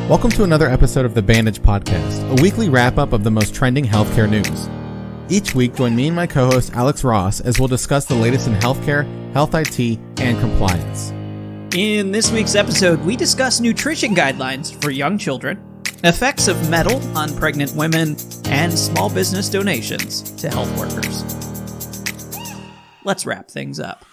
Welcome to another episode of the Bandage Podcast, a weekly wrap-up of the most trending healthcare news. Each week, join me and my co-host Alex Ross as we'll discuss the latest in healthcare, health IT, and compliance. In this week's episode, we discuss nutrition guidelines for young children, effects of metal on pregnant women, and small business donations to health workers. Let's wrap things up.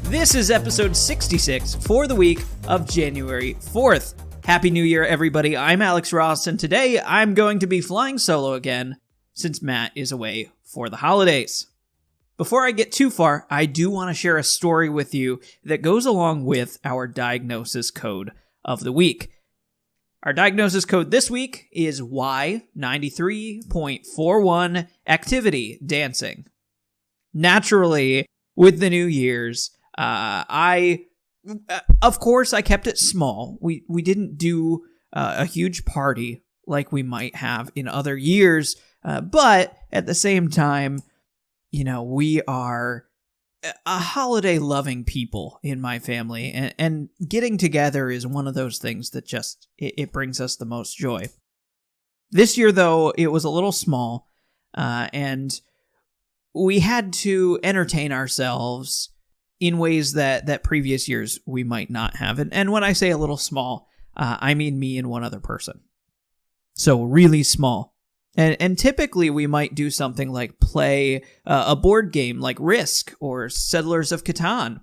This is episode 66 for the week of January 4th. Happy New Year, everybody. I'm Alex Ross, and today I'm going to be flying solo again since Matt is away for the holidays. Before I get too far, I do want to share a story with you that goes along with our diagnosis code of the week. Our diagnosis code this week is Y93.41 activity dancing. Naturally, with the New Year's, of course, I kept it small. We didn't do a huge party like we might have in other years, but at the same time, you know, we are a holiday-loving people in my family, and getting together is one of those things that just, it brings us the most joy. This year, though, it was a little small, and we had to entertain ourselves in ways that previous years we might not have. And when I say a little small, I mean me and one other person. So really small. And typically we might do something like play a board game like Risk or Settlers of Catan.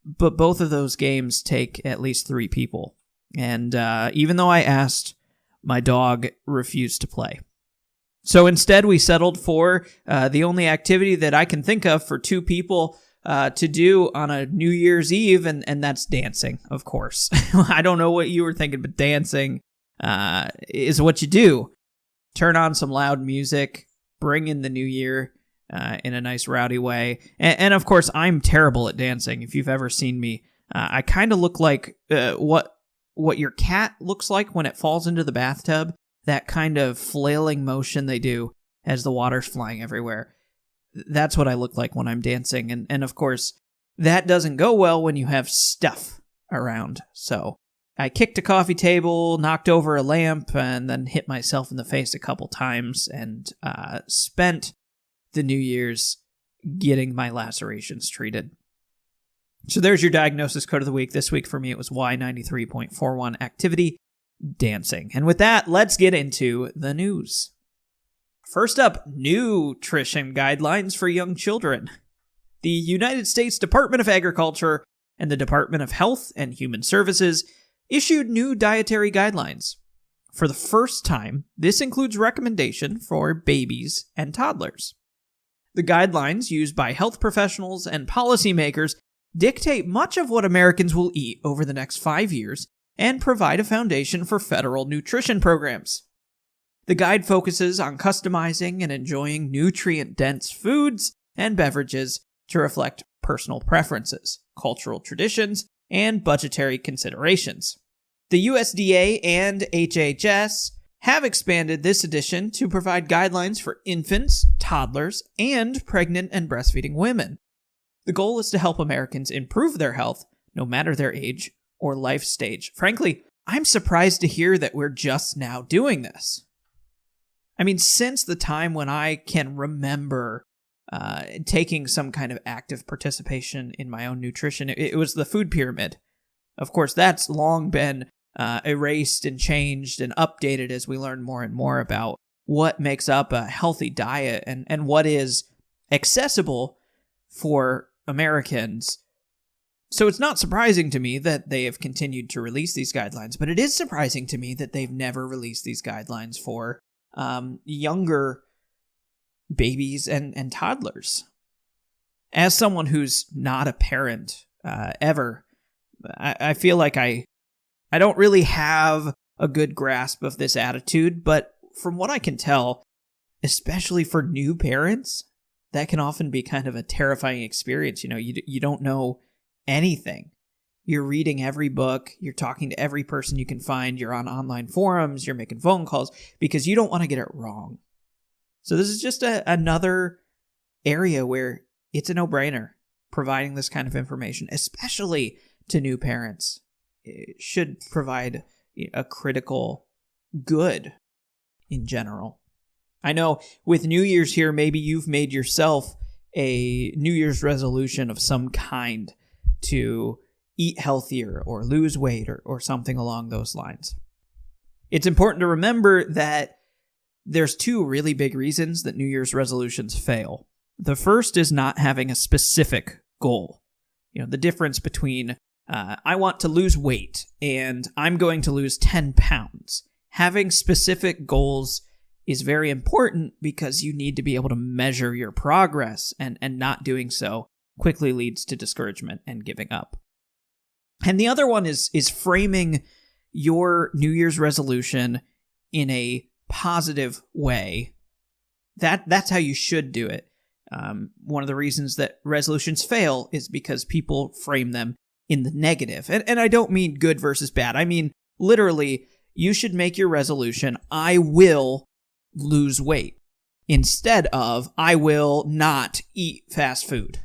But both of those games take at least 3 people. And even though I asked, my dog refused to play. So instead we settled for the only activity that I can think of for 2 people to do on a New Year's Eve, and that's dancing, of course. I don't know what you were thinking, but dancing is what you do. Turn on some loud music, bring in the new year in a nice rowdy way. And of course, I'm terrible at dancing. If you've ever seen me, I kind of look like what your cat looks like when it falls into the bathtub. That kind of flailing motion they do as the water's flying everywhere. That's what I look like when I'm dancing. And of course, that doesn't go well when you have stuff around. So I kicked a coffee table, knocked over a lamp, and then hit myself in the face a couple times, and spent the New Year's getting my lacerations treated. So there's your diagnosis code of the week. This week for me, it was Y93.41 activity dancing. And with that, let's get into the news. First up, nutrition guidelines for young children. The United States Department of Agriculture and the Department of Health and Human Services issued new dietary guidelines. For the first time, this includes recommendation for babies and toddlers. The guidelines used by health professionals and policymakers dictate much of what Americans will eat over the next 5 years and provide a foundation for federal nutrition programs. The guide focuses on customizing and enjoying nutrient-dense foods and beverages to reflect personal preferences, cultural traditions, and budgetary considerations. The USDA and HHS have expanded this edition to provide guidelines for infants, toddlers, and pregnant and breastfeeding women. The goal is to help Americans improve their health, no matter their age or life stage. Frankly, I'm surprised to hear that we're just now doing this. I mean, since the time when I can remember taking some kind of active participation in my own nutrition, it was the food pyramid. Of course, that's long been erased and changed and updated as we learn more and more about what makes up a healthy diet and what is accessible for Americans. So it's not surprising to me that they have continued to release these guidelines, but it is surprising to me that they've never released these guidelines for younger babies and toddlers. As someone who's not a parent ever, I feel like I don't really have a good grasp of this attitude, but from what I can tell, especially for new parents, that can often be kind of a terrifying experience. You know, you don't know anything. You're reading every book, you're talking to every person you can find, you're on online forums, you're making phone calls because you don't want to get it wrong. So this is just another area where it's a no-brainer providing this kind of information, especially to new parents. should provide a critical good in general. I know with New Year's here, maybe you've made yourself a New Year's resolution of some kind to eat healthier or lose weight or something along those lines. It's important to remember that there's two really big reasons that New Year's resolutions fail. The first is not having a specific goal. The difference between I want to lose weight and I'm going to lose 10 pounds. Having specific goals is very important because you need to be able to measure your progress, and not doing so quickly leads to discouragement and giving up. And the other one is framing your New Year's resolution in a positive way. That's how you should do it. One of the reasons that resolutions fail is because people frame them in the negative. And I don't mean good versus bad. I mean, literally, you should make your resolution, I will lose weight, instead of, I will not eat fast food.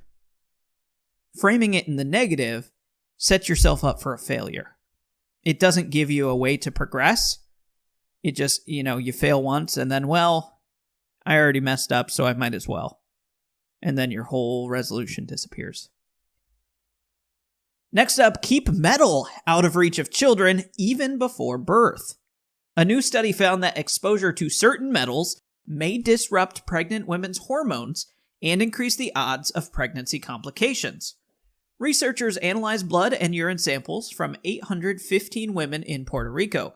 Framing it in the negative sets yourself up for a failure. It doesn't give you a way to progress. It just, you fail once and then, well, I already messed up, so I might as well. And then your whole resolution disappears. Next up, keep metal out of reach of children even before birth. A new study found that exposure to certain metals may disrupt pregnant women's hormones and increase the odds of pregnancy complications. Researchers analyzed blood and urine samples from 815 women in Puerto Rico.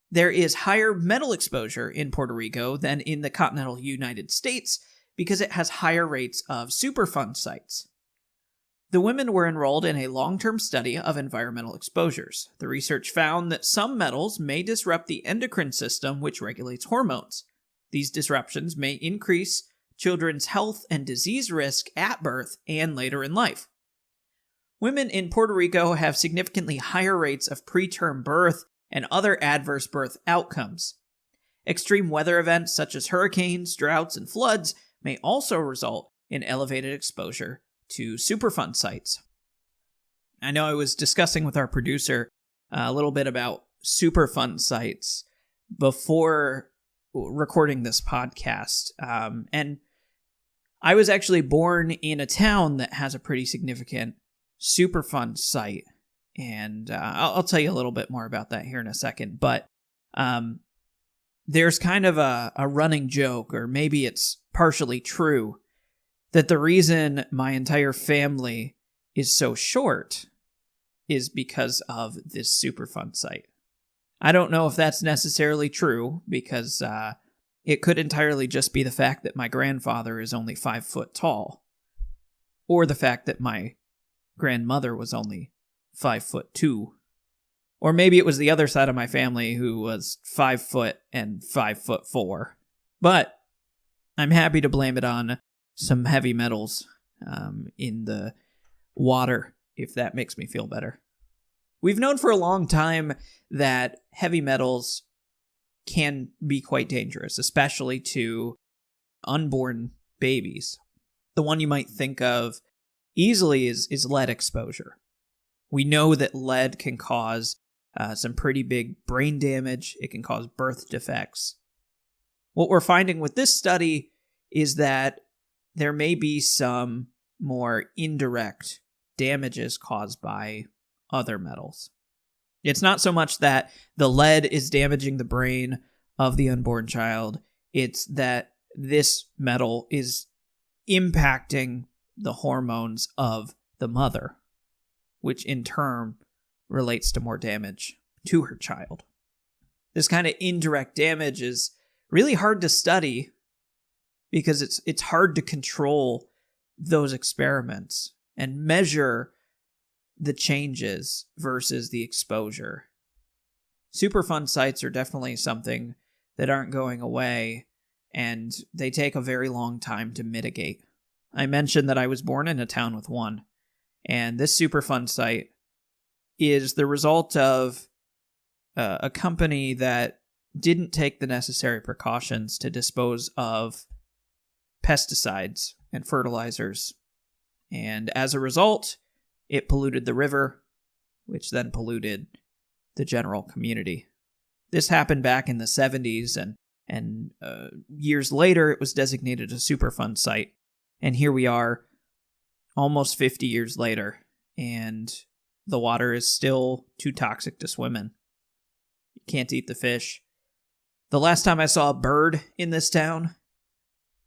There is higher metal exposure in Puerto Rico than in the continental United States because it has higher rates of Superfund sites. The women were enrolled in a long-term study of environmental exposures. The research found that some metals may disrupt the endocrine system, which regulates hormones. These disruptions may increase children's health and disease risk at birth and later in life. Women in Puerto Rico have significantly higher rates of preterm birth and other adverse birth outcomes. Extreme weather events such as hurricanes, droughts, and floods may also result in elevated exposure to Superfund sites. I know I was discussing with our producer a little bit about Superfund sites before recording this podcast, and I was actually born in a town that has a pretty significant Superfund site, and I'll tell you a little bit more about that here in a second, but there's kind of a running joke, or maybe it's partially true, that the reason my entire family is so short is because of this Superfund site. I don't know if that's necessarily true, because it could entirely just be the fact that my grandfather is only 5 foot tall, or the fact that my grandmother was only 5'2", or maybe it was the other side of my family who was 5 foot and 5'4". But I'm happy to blame it on some heavy metals in the water, if that makes me feel better. We've known for a long time that heavy metals can be quite dangerous, especially to unborn babies. The one you might think of easily is lead exposure. We know that lead can cause some pretty big brain damage. It can cause birth defects. What we're finding with this study is that there may be some more indirect damages caused by other metals. It's not so much that the lead is damaging the brain of the unborn child, it's that this metal is impacting the hormones of the mother, which in turn relates to more damage to her child. This kind of indirect damage is really hard to study because it's hard to control those experiments and measure the changes versus the exposure. Superfund sites are definitely something that aren't going away, and they take a very long time to mitigate. I mentioned that I was born in a town with one, and this Superfund site is the result of a company that didn't take the necessary precautions to dispose of pesticides and fertilizers. And as a result, it polluted the river, which then polluted the general community. This happened back in the 70s, and years later, it was designated a Superfund site. And here we are, almost 50 years later, and the water is still too toxic to swim in. You can't eat the fish. The last time I saw a bird in this town,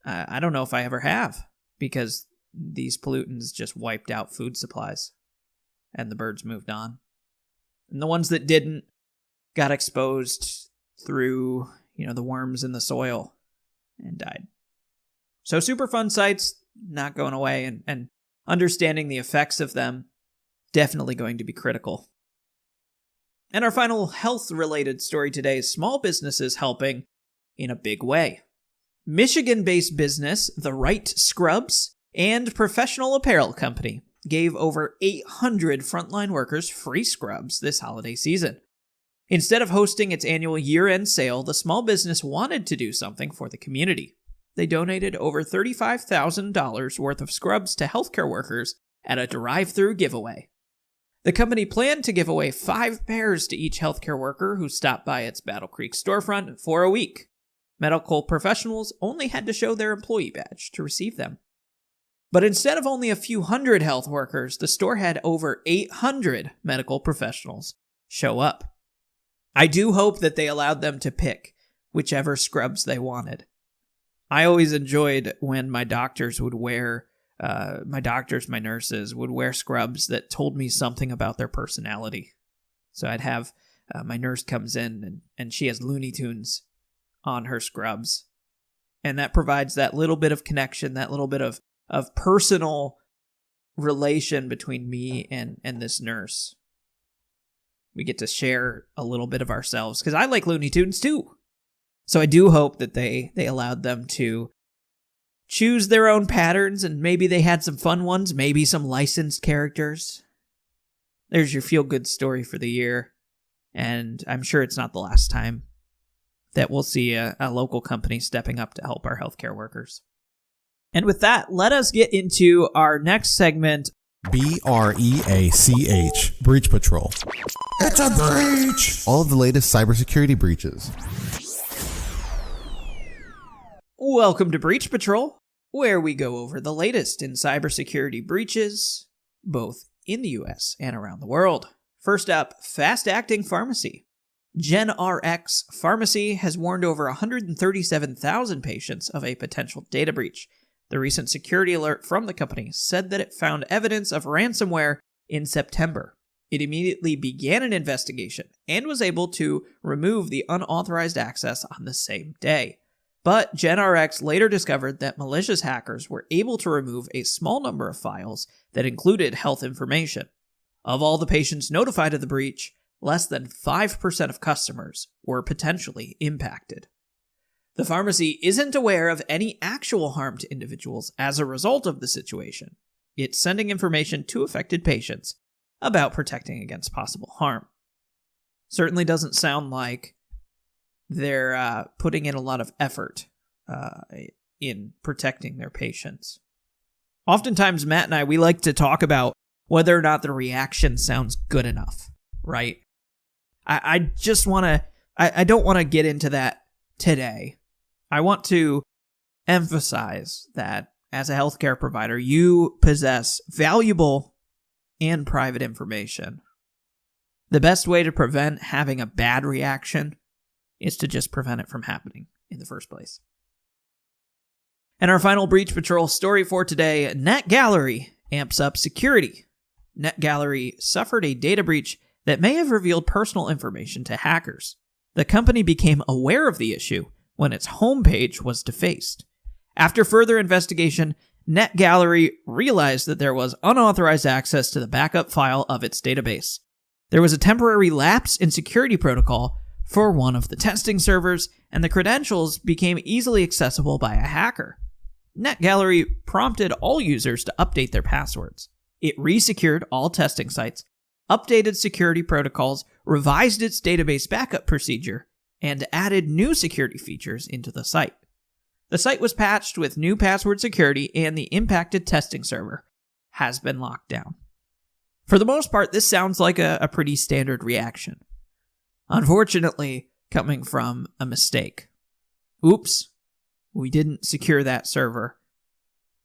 I don't know if I ever have, because these pollutants just wiped out food supplies, and the birds moved on. And the ones that didn't got exposed through, the worms in the soil and died. So Superfund sites, not going away, and understanding the effects of them, definitely going to be critical. And our final health-related story today is small businesses helping in a big way. Michigan-based business The Right Scrubs and professional apparel company gave over 800 frontline workers free scrubs this holiday season. Instead of hosting its annual year-end sale, the small business wanted to do something for the community. They donated over $35,000 worth of scrubs to healthcare workers at a drive-through giveaway. The company planned to give away 5 pairs to each healthcare worker who stopped by its Battle Creek storefront for a week. Medical professionals only had to show their employee badge to receive them. But instead of only a few hundred health workers, the store had over 800 medical professionals show up. I do hope that they allowed them to pick whichever scrubs they wanted. I always enjoyed when my doctors would wear, my nurses would wear scrubs that told me something about their personality. So I'd have, my nurse comes in and she has Looney Tunes on her scrubs. And that provides that little bit of connection, that little bit of personal relation between me and this nurse. We get to share a little bit of ourselves, because I like Looney Tunes too. So I do hope that they allowed them to choose their own patterns, and maybe they had some fun ones, maybe some licensed characters. There's your feel-good story for the year, and I'm sure it's not the last time that we'll see a local company stepping up to help our healthcare workers. And with that, let us get into our next segment. BREACH, Breach Patrol. It's a breach! All of the latest cybersecurity breaches. Welcome to Breach Patrol, where we go over the latest in cybersecurity breaches, both in the US and around the world. First up, fast-acting pharmacy. GenRx Pharmacy has warned over 137,000 patients of a potential data breach. The recent security alert from the company said that it found evidence of ransomware in September. It immediately began an investigation and was able to remove the unauthorized access on the same day. But GenRx later discovered that malicious hackers were able to remove a small number of files that included health information. Of all the patients notified of the breach, less than 5% of customers were potentially impacted. The pharmacy isn't aware of any actual harm to individuals as a result of the situation. It's sending information to affected patients about protecting against possible harm. Certainly doesn't sound like they're putting in a lot of effort in protecting their patients. Oftentimes, Matt and I, we like to talk about whether or not the reaction sounds good enough, right? I don't want to get into that today. I want to emphasize that as a healthcare provider, you possess valuable and private information. The best way to prevent having a bad reaction is to just prevent it from happening in the first place. And our final Breach Patrol story for today, NetGallery amps up security. NetGallery suffered a data breach that may have revealed personal information to hackers. The company became aware of the issue when its homepage was defaced. After further investigation, NetGallery realized that there was unauthorized access to the backup file of its database. There was a temporary lapse in security protocol for one of the testing servers, and the credentials became easily accessible by a hacker. NetGallery prompted all users to update their passwords. It resecured all testing sites, updated security protocols, revised its database backup procedure, and added new security features into the site. The site was patched with new password security, and the impacted testing server has been locked down. For the most part, this sounds like a pretty standard reaction. Unfortunately, coming from a mistake. Oops, we didn't secure that server.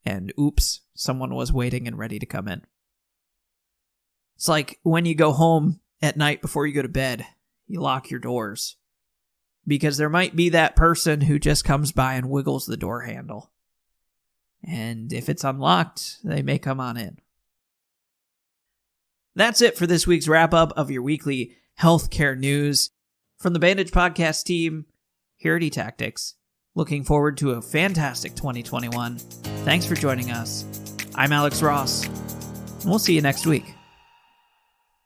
And oops, someone was waiting and ready to come in. It's like when you go home at night before you go to bed, you lock your doors. Because there might be that person who just comes by and wiggles the door handle. And if it's unlocked, they may come on in. That's it for this week's wrap-up of your weekly healthcare news. From the Bandage Podcast team, here at eTactics, looking forward to a fantastic 2021. Thanks for joining us. I'm Alex Ross, and we'll see you next week.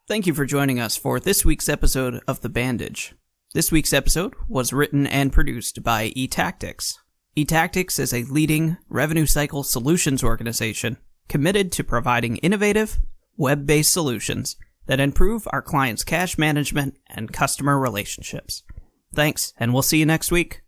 Thank you for joining us for this week's episode of The Bandage. This week's episode was written and produced by eTactics. eTactics is a leading revenue cycle solutions organization committed to providing innovative, web-based solutions that improve our clients' cash management and customer relationships. Thanks, and we'll see you next week.